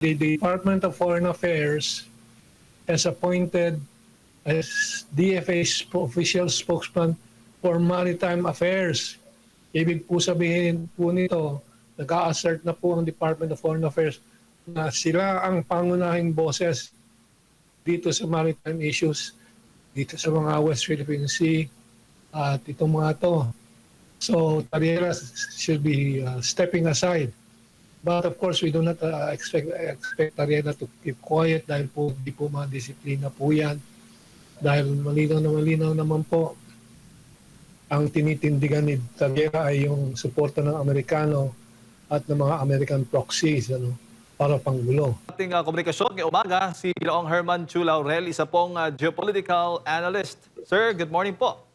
the Department of Foreign Affairs has appointed as DFA's official spokesman for maritime affairs. Ibig po sabihin po nito, nag-a-assert na po ang Department of Foreign Affairs na sila ang pangunahing boses dito sa maritime issues, dito sa mga West Philippine Sea at itong mga to. So Tariera should be stepping aside. But of course, we do not expect Tariera to keep quiet dahil po di po madisiplina po yan. Dahil malinaw naman po ang tinitindigan ni Tariera ay yung suporta ng Amerikano at ng mga American proxies para panggulo. Ating komunikasyon ngayong umaga, si Ginoong Herman Chu Laurel, isa pong geopolitical analyst. Sir, good morning po.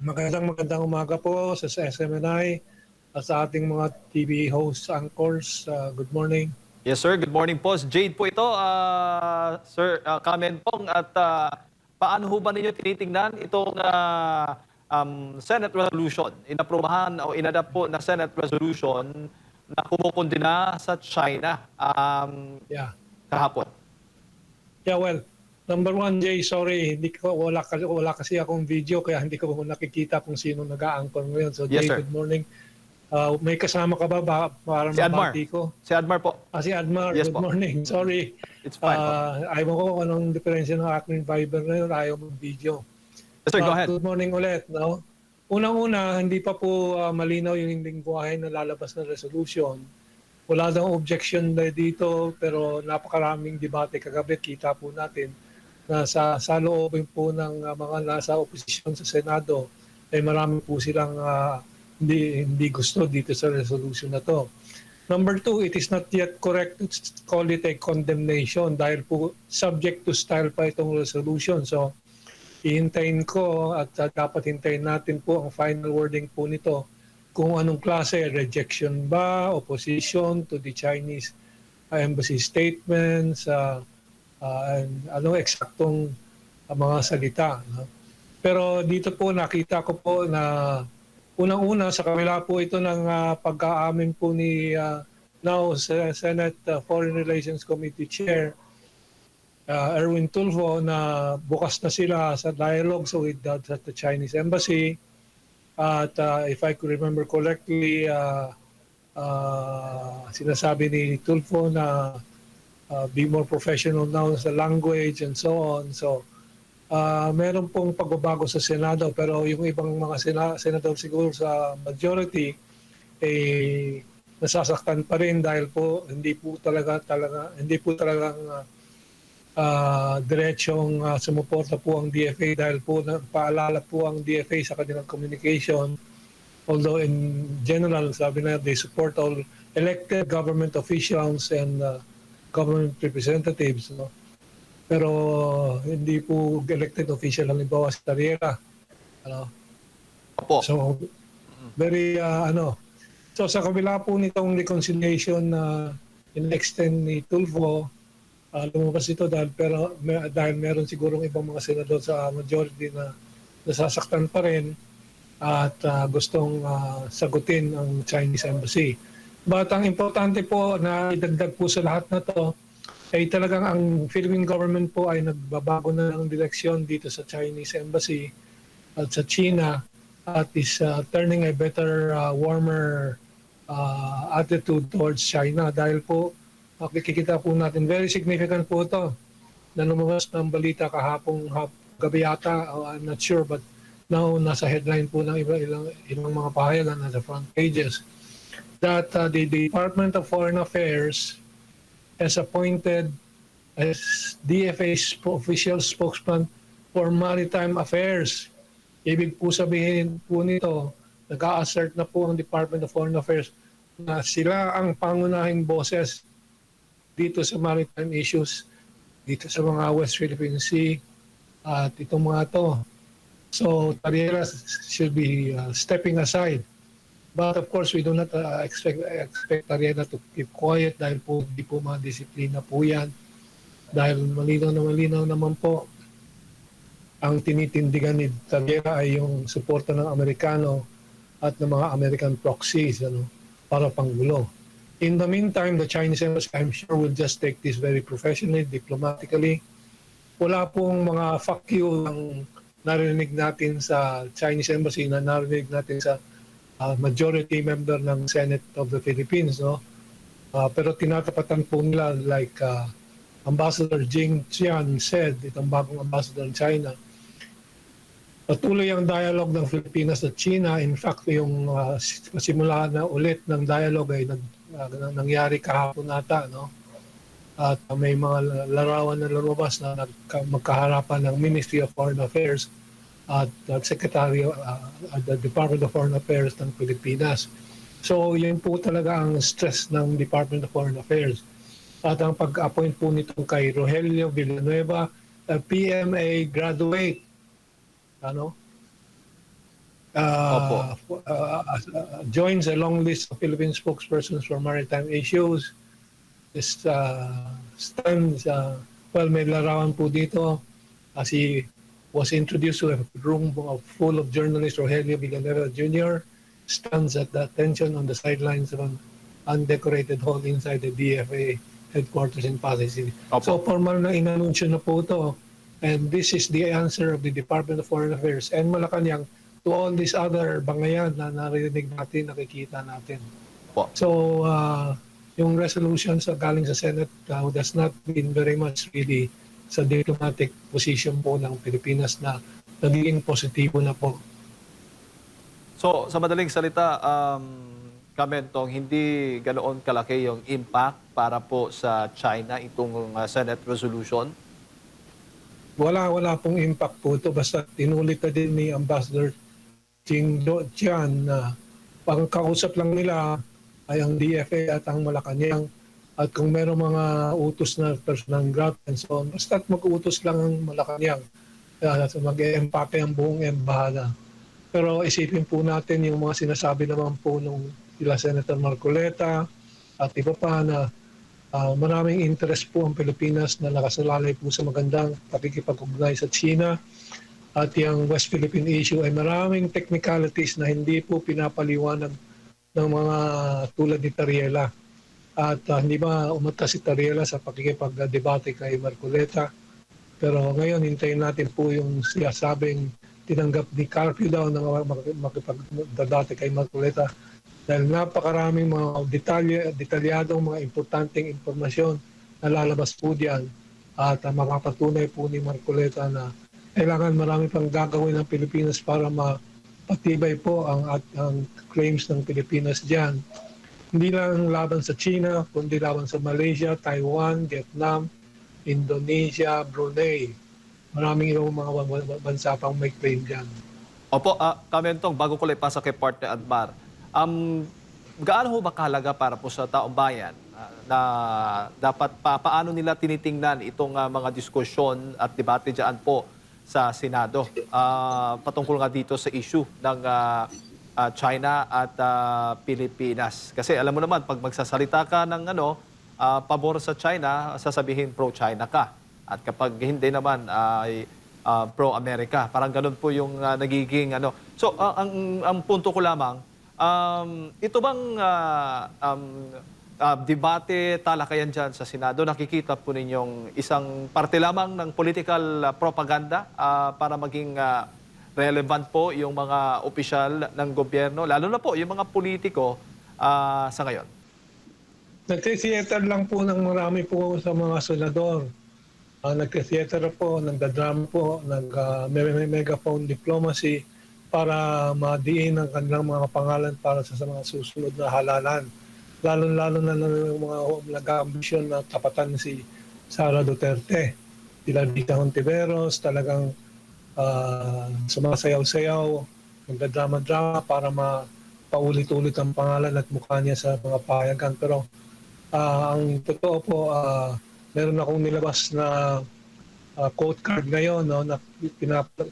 Magandang umaga po sa SMNI at sa ating mga TV hosts, anchors. Good morning. Yes sir, good morning po. Jade po ito, sir, comment pong at paano ho ba ninyo tinitingnan itong Senate resolution? Inaprubahan o inadapt po na Senate resolution na kumukundina sa China kahapon. Yeah, well, number one, Jay, sorry, wala kasi akong video kaya hindi ko nakikita kung sino nag-a-anchor ngayon. So Yes, Jay, sir. good morning. May kasama ka ba para Si Admar. mabati ko? Si Admar po. Si Admar, Yes, good po. morning. Sorry. It's fine po. Ayaw ko kung anong diferensya ng aking Viber ngayon, ayaw mong video. Yes sir, go ahead. Good morning ulit. No? Unang-una, hindi pa po malinaw yung lingwahe na lalabas na resolution. Wala daw objection dito pero napakaraming debate kagabi. Kita po natin na sa loobin po ng mga nasa oposisyon sa Senado ay marami po silang hindi gusto dito sa resolution na to. Number two, it is not yet correct to call it a condemnation dahil po subject to style pa itong resolution. So, ihintayin ko at dapat hintayin natin po ang final wording po nito kung anong klase, rejection ba, opposition to the Chinese embassy statements, and anong eksaktong mga salita. No? Pero dito po nakita ko po na unang-una sa kabila po ito ng pagkaamin po ni now Senate Foreign Relations Committee Chair Erwin Tulfo na bukas na sila sa dialogue with the Chinese Embassy. At if I could remember correctly, sinasabi ni Tulfo na be more professional now sa language and so on. So, meron pong pagbabago sa Senado pero yung ibang mga senador siguro sa majority nasasaktan pa rin dahil po hindi po talagang diretsong sumuporta po ang DFA dahil po paalala po ang DFA sa kanilang communication. Although in general, sabi na they support all elected government officials and government representatives. No? Pero hindi po elected official, halimbawa si Tariera. So, very, So sa kabila po nitong reconciliation na in-extend ni Tulfo, lumabas ito dahil meron sigurong ibang mga senador sa majority na nasasaktan pa rin at gustong sagutin ang Chinese Embassy. But ang importante po na idagdag po sa lahat na to ay talagang ang Philippine government po ay nagbabago na ng direksyon dito sa Chinese Embassy at sa China at is turning a better, warmer attitude towards China dahil po makikita po natin, very significant po ito na lumabas ng balita kahapong gabi yata, I'm not sure, but now nasa headline po ng ilang mga pahayagan nasa front pages that the Department of Foreign Affairs has appointed as DFA's official spokesman for maritime affairs. Ibig po sabihin po nito, nag-a-assert na po ang Department of Foreign Affairs na sila ang pangunahing boses dito sa maritime issues, dito sa mga West Philippine Sea at itong mga to. So Tariera should be stepping aside. But of course, we do not expect Tariera to keep quiet dahil po di po madisiplina po yan. Dahil malinaw naman po ang tinitindigan ni Tariera ay yung suporta ng Amerikano at ng mga American proxies para panggulo. In the meantime, the Chinese embassy, I'm sure, will just take this very professionally, diplomatically. Wala pong mga fuck you ang narinig natin sa Chinese embassy, na narinig natin sa majority member ng Senate of the Philippines, no? Pero tinatapatan po nila, like Ambassador Jing Qian said, itong bagong ambassador ng China, patuloy ang dialogue ng Pilipinas at China. In fact, yung simula na ulit ng dialogue ay nangyari kahapon nata, no? At may mga larawan na lumabas na magkaharapan ng Ministry of Foreign Affairs at Secretary at the Department of Foreign Affairs ng Pilipinas. So yun po talaga ang stress ng Department of Foreign Affairs. At ang pag-appoint po nito kay Rogelio Villanueva, PMA graduate, joins a long list of Philippine spokespersons for maritime issues. This stands, may larawan po dito as he was introduced to a room full of journalists. Rogelio Villanueva Jr. stands at the attention on the sidelines of an undecorated hall inside the DFA headquarters in Pasay City. So formal na inanunsyo na po ito. And this is the answer of the Department of Foreign Affairs and Malacanang to all these other bangayan na narinig natin, nakikita natin. So yung resolution galing sa Senate does not mean very much really sa diplomatic position po ng Pilipinas na naging positibo na po. So, sa madaling salita, Kamentong, hindi ganoon kalaki yung impact para po sa China itong Senate resolution? Wala pong impact po ito. Basta tinulit na din ni Ambassador Jing Qian na pangkausap lang nila ay ang DFA at ang Malacanang. At kung meron mga utos na personal grant and so on, basta mag-utos lang ang Malacanang. Mag-e-empake ang buong embahada. Pero isipin po natin yung mga sinasabi naman po nung sila Senator Marcoleta at iba pa na maraming interest po ang Pilipinas na nakasalalay po sa magandang pakikipag-ugnay sa China. At yung West Philippine issue ay maraming technicalities na hindi po pinapaliwanag ng mga tulad ni Tariela. At hindi ba umata si Tariela sa pakikipag-debate kay Marcoleta. Pero ngayon hintayin natin po yung sinasabing tinanggap ni Carpio daw na makipagdadate kay Marcoleta dahil napakaraming mga detalyadong mga importanteng impormasyon na lalabas po diyan at makapatunay po ni Marcoleta na kailangan marami pang gagawin ng Pilipinas para mapatibay po ang claims ng Pilipinas diyan. Hindi lang laban sa China, kundi laban sa Malaysia, Taiwan, Vietnam, Indonesia, Brunei. Maraming ibang mga bansa pang may claim dyan. Opo, Kamentong, bago ko lang ipasa kay Partner Admar, gaano ho ba kahalaga para po sa taong bayan na dapat paano nila tinitingnan itong mga diskusyon at debate dyan po sa Senado patungkol nga dito sa issue ng China at Pilipinas? Kasi alam mo naman, pag magsasalita ka ng pabor sa China, sasabihin pro-China ka. At kapag hindi naman ay pro-America. Parang ganun po yung nagiging So, ang punto ko lamang, ito bang debate, talakayan dyan sa Senado, nakikita po ninyong isang parte lamang ng political propaganda para maging relevant po yung mga opisyal ng gobyerno, lalo na po yung mga politiko sa ngayon? Nagtisiyeter lang po ng marami po sa mga senador. Nagtisiyeter po, nagdadrama po, megaphone diplomacy para madiin ang kanilang mga pangalan para sa mga susunod na halalan. Lalo-lalo na ng mga nag-ambisyon na tapatan si Sara Duterte. Sila Dita Hontiveros, talagang sumasayaw-sayaw, nagdadrama-drama para mapaulit-ulit ang pangalan at mukha niya sa mga pahayagan. Pero ang totoo po, meron akong nilabas na quote card ngayon, no, na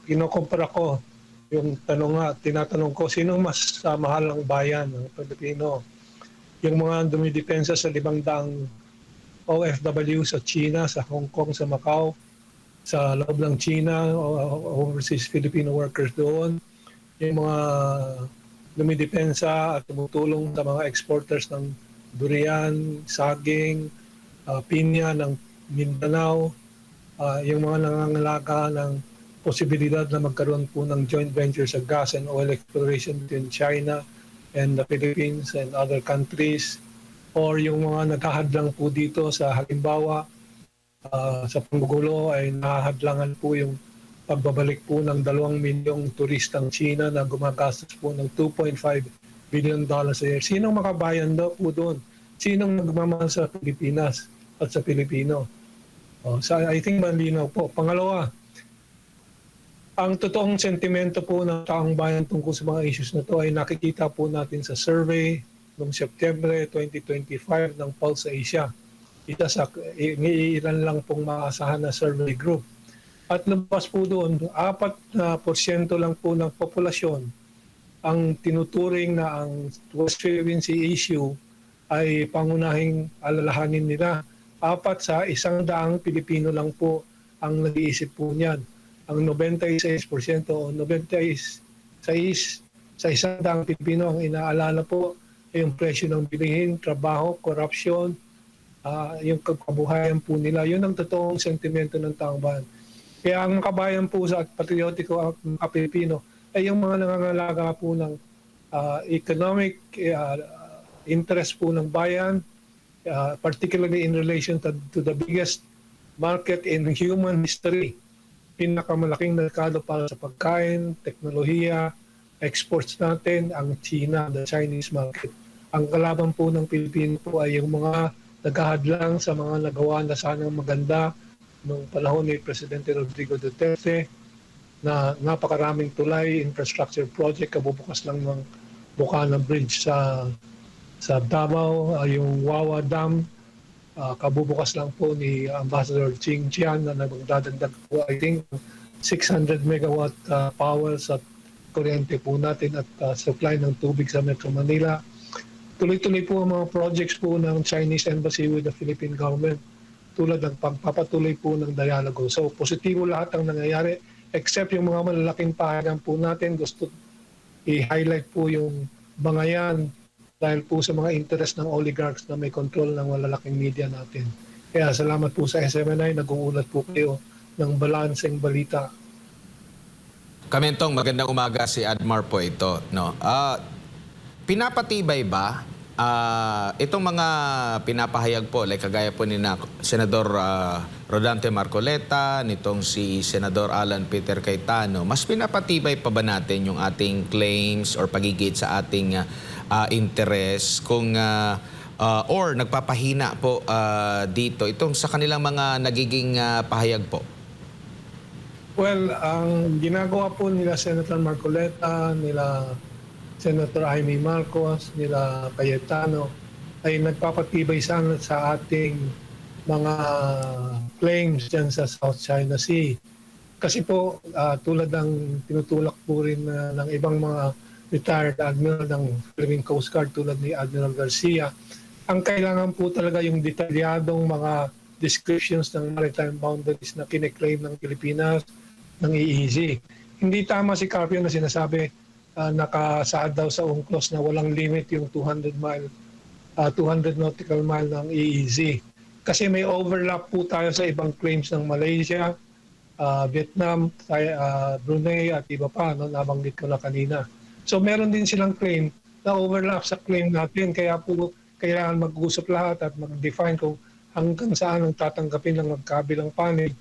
kinokompara ko yung tinatanong ko, sino mas mahal ang bayan ng Pilipino? Yung mga dumidepensa sa 500 OFW sa China, sa Hong Kong, sa Macau, sa loob ng China, overseas Filipino workers doon, yung mga dumidepensa at tumutulong sa mga exporters ng durian, saging, pinya ng Mindanao, yung mga nangangalaga ng posibilidad na magkaroon po ng joint venture sa gas and oil exploration between China and the Philippines and other countries, or yung mga naghahadlang po dito sa halimbawa sa panggugulo ay nahahadlangan po yung pagbabalik po ng 2 milyong turistang China na gumagastos po ng $2.5 billion a year. Sinong makabayan daw po doon? Sinong nagmamahal sa Pilipinas at sa Pilipino? So I think malinaw po. Pangalawa, ang totoong sentimento po ng taong bayan tungkol sa mga issues na to ay nakikita po natin sa survey noong September 2025 ng Pulse Asia. Isa sa iilan lang pong maasahan na survey group. At lumabas po doon, 4% lang po ng populasyon ang tinuturing na ang West Philippine Sea issue ay pangunahing alalahanin nila. 4 sa 100 Pilipino lang po ang nag-iisip po niyan. Ang 96% o 96 sa 100 Pilipino ang inaalala po ay yung presyo ng bilihin, trabaho, korupsyon, yung kabuhayan po nila. Yun ang totoong sentimento ng taong bayan. Kaya ang kabayan po sa patriotiko at mga Pilipino ay yung mga nangangalaga po ng economic interest po ng bayan, particularly in relation to the biggest market in human history. Pinakamalaking merkado para sa pagkain, teknolohiya, exports natin, ang China, the Chinese market. Ang kalaban po ng Pilipino po ay yung mga naghahadlang sa mga nagawa na sanang maganda noong panahon ni Presidente Rodrigo Duterte na napakaraming tulay, infrastructure project, kabubukas lang ng Bukana Bridge sa Davao, yung Wawa Dam, kabubukas lang po ni Ambassador Ching Chian na nagdadagdag po, I think, 600 megawatt power sa kuryente po natin at supply ng tubig sa Metro Manila. Tuloy-tuloy po ang mga projects po ng Chinese Embassy with the Philippine government tulad ng pagpapatuloy po ng dialogo. So positibo lahat ang nangyayari except yung mga malalaking pahayagan po natin. Gusto i-highlight po yung bangayan dahil po sa mga interest ng oligarchs na may control ng malalaking media natin. Kaya salamat po sa SMNI, nag-uulat po kayo ng balanseng balita. Kamentong, magandang umaga, si Admar po ito. No? Pinapatibay ba itong mga pinapahayag po, like kagaya po ni Senador Rodante Marcoleta, nitong si Senador Alan Peter Cayetano, mas pinapatibay pa ba natin yung ating claims or pagigit sa ating interest kung or nagpapahina po dito itong sa kanilang mga nagiging pahayag po? Well, ang ginagawa po nila Senator Marcoleta, nila Senator Jaime Marcos, nila Cayetano ay nagpapatibay sana sa ating mga claims dyan sa South China Sea. Kasi po tulad ng tinutulak po rin ng ibang mga retired admiral ng Philippine Coast Guard tulad ni Admiral Garcia, ang kailangan po talaga yung detalyadong mga descriptions ng maritime boundaries na kine-claim ng Pilipinas ng EEZ. Hindi tama si Carpio na sinasabi nakasaad daw sa UNCLOS na walang limit yung 200 nautical mile ng EEZ. Kasi may overlap po tayo sa ibang claims ng Malaysia, Vietnam, Brunei at iba pa, no, nabanggit ko na kanina. So meron din silang claim na overlap sa claim natin. Kaya po kailangan mag-usap lahat at mag-define kung hanggang saan ang tatanggapin ng magkabilang panig,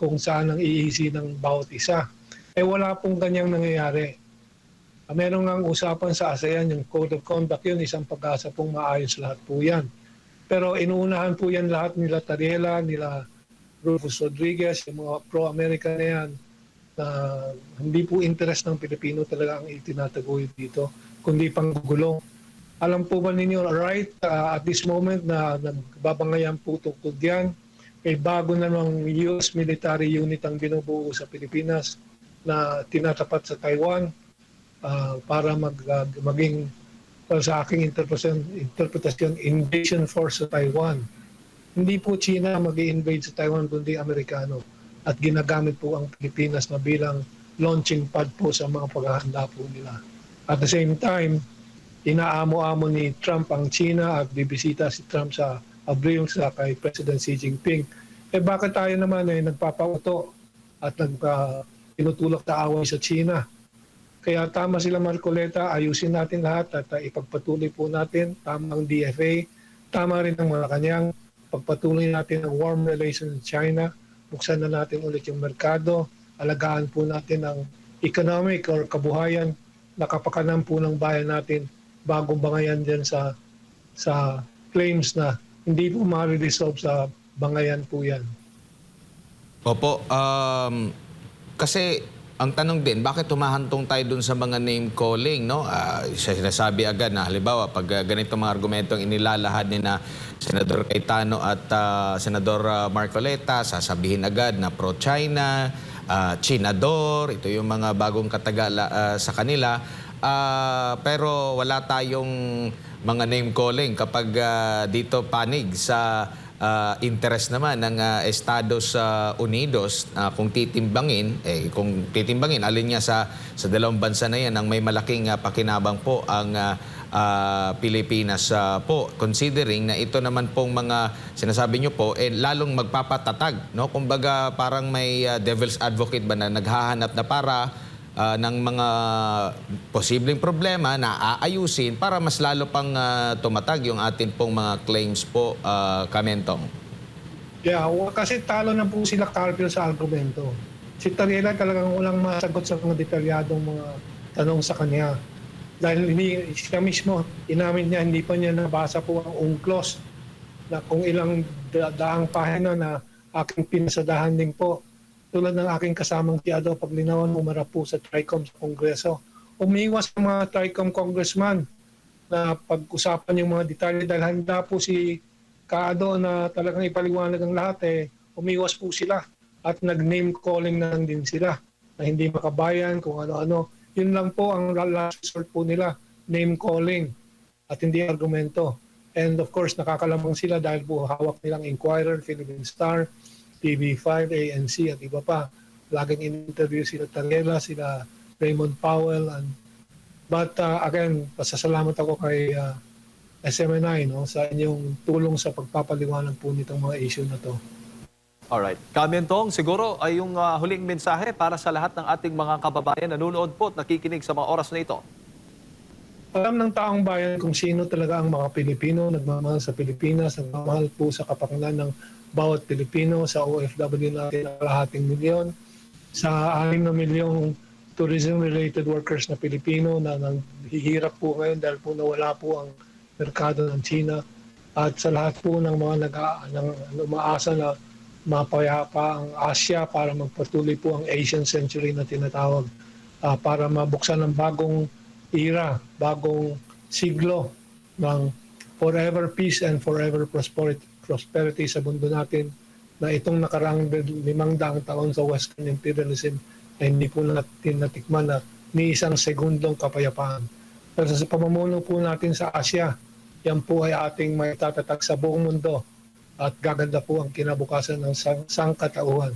kung saan ang EEZ ng bawat isa. Eh wala pong ganyang nangyayari. Meron ngang usapan sa ASEAN, yung Code of Conduct, yun, isang pag-asa pong maayos lahat po yan. Pero inuunahan po yan lahat nila Tariela, nila Rufus Rodriguez, yung mga pro-America na yan, na hindi po interest ng Pilipino talaga ang itinataguyod dito, kundi panggugulo. Alam po ba ninyo, right, at this moment na nagbabangayan po tungkol diyan, may bago na ng US military unit ang binubuo sa Pilipinas na tinatapat sa Taiwan, para maging sa aking interpretasyon invasion force sa Taiwan. Hindi po China mag-i-invade sa Taiwan kundi Amerikano at ginagamit po ang Pilipinas na bilang launching pad po sa mga paghahanda po nila. At the same time, inaamo-amo ni Trump ang China at bibisita si Trump sa Abril sa kay President Xi Jinping. Bakit tayo naman ay nagpapauto at tinutulak na away sa China? Kaya tama sila Marcoleta, ayusin natin lahat at ipagpatuloy po natin. Tama ang DFA, tama rin ang Malacanang. Pagpatuloy natin ang warm relations with China. Buksan na natin ulit yung merkado. Alagaan po natin ang economic or kabuhayan na kapakanan po ng bayan natin bagong bangayan dyan sa claims na hindi po ma-resolve sa bangayan po yan. Opo, kasi ang tanong din, bakit humahantong tayo dun sa mga name calling, no? Sinasabi agad na halimbawa pag ganito mga argumentong inilalahad ni na Senador Cayetano at Senador Marcoleta, sasabihin agad na pro-China, Chinador, ito yung mga bagong katagala sa kanila. Pero wala tayong mga name calling kapag dito panig sa interest naman ng Estados Unidos kung titimbangin alin niya sa dalawang bansa na yan ang may malaking pakinabang po ang Pilipinas po, considering na ito naman pong mga sinasabi nyo po lalong magpapatatag, no? Kumbaga parang may devil's advocate ba na naghahanap na para ng mga posibleng problema na aayusin para mas lalo pang tumatag yung atin pong mga claims po, Kamentong. Yeah, kasi talo na po sila Carpio sa argumento. Si Tariela talagang walang masagot sa mga detalyadong mga tanong sa kanya. Dahil siya mismo, inamin niya, hindi pa niya nabasa po ang UNCLOS na kung ilang daang pahina na aking pinasadahan din po. Tulad ng aking kasamang Tiado, pag linawan umarap po sa TRICOM sa Kongreso. Umiwas ang mga TRICOM congressman na pag-usapan yung mga detalye dahil handa po si Kaado na talagang ipaliwanag ang lahat, umiwas po sila at nag-name calling na lang din sila na hindi makabayan kung ano-ano. Yun lang po ang last resort po nila, name calling at hindi argumento. And of course, nakakalamang sila dahil po hawak nilang Inquirer, Philippine Star, TV5, ANC at iba pa. Laging in-interview sila Tariela, sila Raymond Powell. But again, pasasalamat ako kay SMNI sa inyong tulong sa pagpapaliwanag po nitong mga issue na to. Alright. Kamentong, siguro ay yung huling mensahe para sa lahat ng ating mga kababayan na nanonood po at nakikinig sa mga oras na ito. Alam ng taong bayan kung sino talaga ang mga Pilipino, nagmamahal sa Pilipinas, nagmamahal po sa kapakanan ng bawat Pilipino, sa OFW natin ang kalahating milyon, sa 6 na milyong tourism-related workers na Pilipino na naghihirap po ngayon dahil po nawala po ang merkado ng China, at sa lahat po ng mga umaasa na mapayapa ang Asia para magpatuloy po ang Asian Century na tinatawag, para mabuksan ng bagong era, bagong siglo ng forever peace and forever prosperity sa mundo natin, na itong nakaraang 500 taon sa Western imperialism ay hindi po natin natikman na ni isang segundong kapayapaan. Pero sa pamumuno po natin sa Asia, yan po ay ating may tatatag sa buong mundo at gaganda po ang kinabukasan ng sangkatauhan.